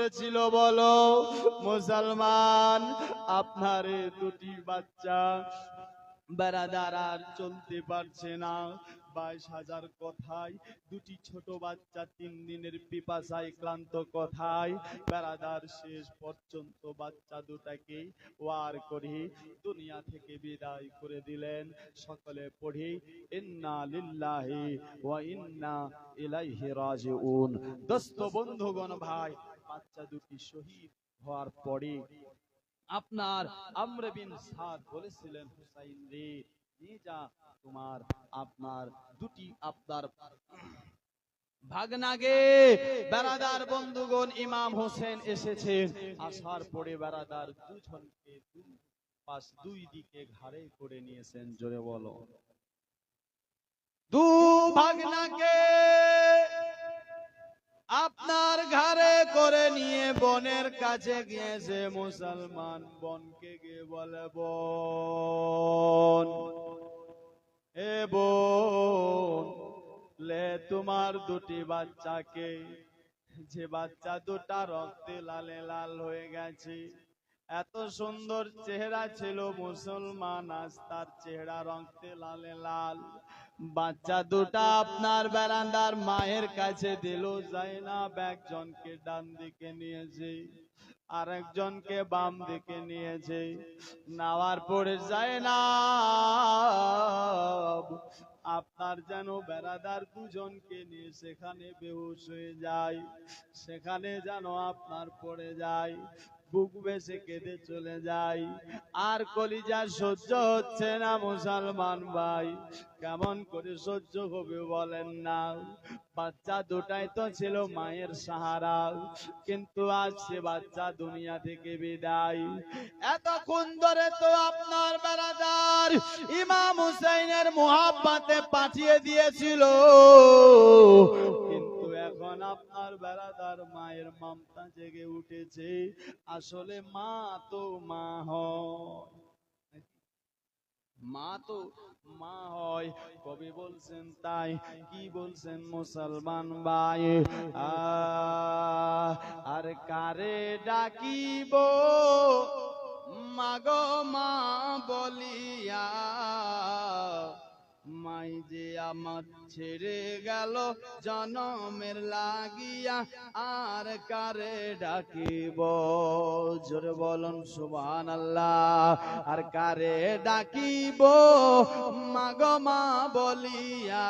করেছিল বলো মুসলমান? আপনার দুটি বাচ্চা বেড়াদার আর চলতে পারছে না। 22,000 কথায় দুটি ছোট বাচ্চা 3 দিনের পিপাসায় ক্লান্ত কথায় বেড়াদার শেষ পর্যন্ত বাচ্চা দুটাকে ওয়ার করে দুনিয়া থেকে বিদায় করে দিলেন। সকলে পড়ি ইন্না লিল্লাহি ওয়া ইন্না ইলাইহি রাজিউন। দোস্ত বন্ধুগণ ভাই, বাচ্চা দুটি শহীদ হওয়ার পরে আপনার আমর বিন সাদ বলেছিলেন, হুসাইন রে নিয়ে যা তোমার আপনার দুটি আপনার ভাগনাগে। বেরাদার বন্ধুগণ, ইমাম হোসেন এসেছেন। আসার পরে বেরাদার দুজনকে দুই দিকে ঘাড়ে করে নিয়েছেন। জোরে বলো। দু ভাগনাকে আপনার ঘাড়ে করে নিয়ে বনের কাছে গিয়েছে মুসলমান। বনকে গিয়ে বলে, বোন, এ বোন, লে তোমার দুটি বাচ্চাকে, যে বাচ্চা দুটা রক্তে লালে লাল হয়ে গেছে। এত সুন্দর চেহারা ছিল মুসলমান, আজ তার চেহারা রক্তে লালে লাল। বাচ্চা দুটা আপনার বারান্দার মায়ের কাছে দিল। যায়নাব একজনকে ডান দিকে নিয়েছে, আরেকজনকে বাম দিকে নিয়েছে। নেওয়ার পরে যায়নাব আপনার যেন বেরাদার দুজনকে নিয়ে সেখানে বেহুশ হয়ে যায়, সেখানে যেন আপনার পড়ে যায়, বুক বেসে কেঁদে চলে যায়। আর কলিজা সহ্য হচ্ছে না মুসলমান ভাই, কেমন করে সহ্য হবে বলেন না? বাচ্চা দুটাই তো ছিল মায়ের সাহারা, কিন্তু আজ সে বাচ্চা দুনিয়া থেকে বিদায়। এতক্ষণ ধরে তো আপনার বেরাদার ইমাম হুসাইনের মুহাব্বতে পাঠিয়ে দিয়েছিল, কিন্তু এখন আপনার বেরাদার মায়ের মমতা জেগে উঠেছে। আসলে মা তো মা হয়, মা তো মা হয়। কবি বলছেন তাই, কি বলছেন মুসলমান ভাই? আর কারে ডাকিব মাগো মা বলিয়া, মাই যে আমার ছেড়ে গেল জনমের লাগিয়া, আর কারে ডাকিব? জোরে বলুন সুবহানাল্লাহ। আর কারে ডাকিব মাগো মা বলিয়া,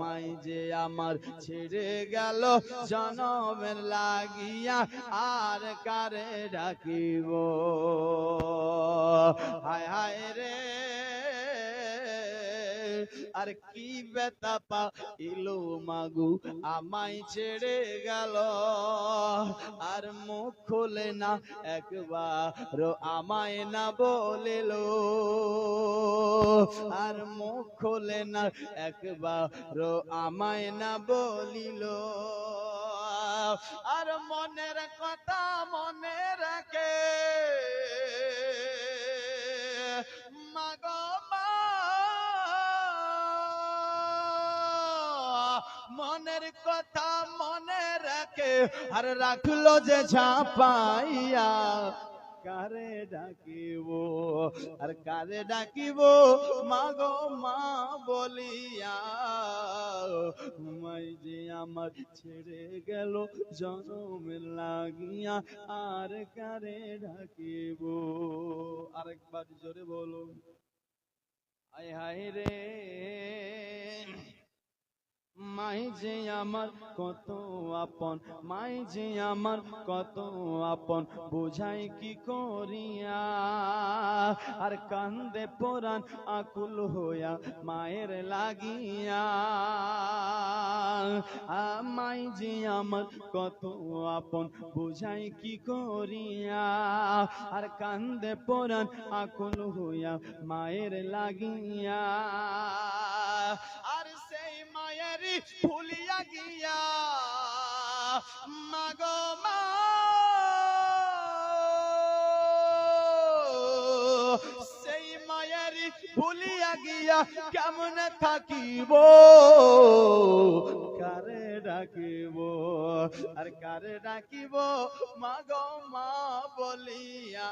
মাই যে আমার ছেড়ে গেল জনমের লাগিয়া, আর কারে ডাকিব? হায় হায় রে, আর কি ব্যথা পাইলো মাগু আমায় ছেড়ে গেল, আর মুখ খোলে না একবার আমায় না বলিল, আর মুখ খোলে না একবার আমায় না বলিল। আর মনের কথা মনে রাখে মাগো মা, মনের কথা মনে রাখে, আর রাখলো যে ঝাপাইয়া, কারে ডাকিব? আর কারে ডাকিব মাগো মা বলিয়া, মাই যে আমার ছেড়ে গেল জনমের লাগিয়া, আর কারে ডাকিব? আরেকবার জোরে বলো। আয় হায় রে, মাই যে আমার কত আপন, মাই যে আমার কত আপন, বুঝাই কি করিয়া, আর কান্দে পরাণ আকুল হইয়া মায়ের লাগিয়া। মাই যে আমার কত আপন, বুঝাই কি করিয়া, আর কান্দে পরাণ আকুল হইয়া মায়ের লাগিয়া। আর সেই মায়েরই ভুলিয়া গিয়া মাগো মা, সেই মায়েরই ভুলিয়া গিয়া কেমন থাকিব, কারে ডাকিব আর কারে ডাকিব মা গো মা বলিয়া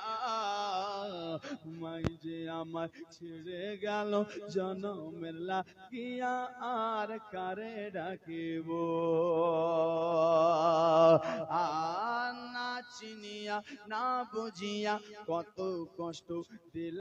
মাই যে আমার ছেড়ে গেল জনমের লাগিয়া আর কারে ডাকিব আর না চিনিয়া না বুঝিয়া কত কষ্ট দিল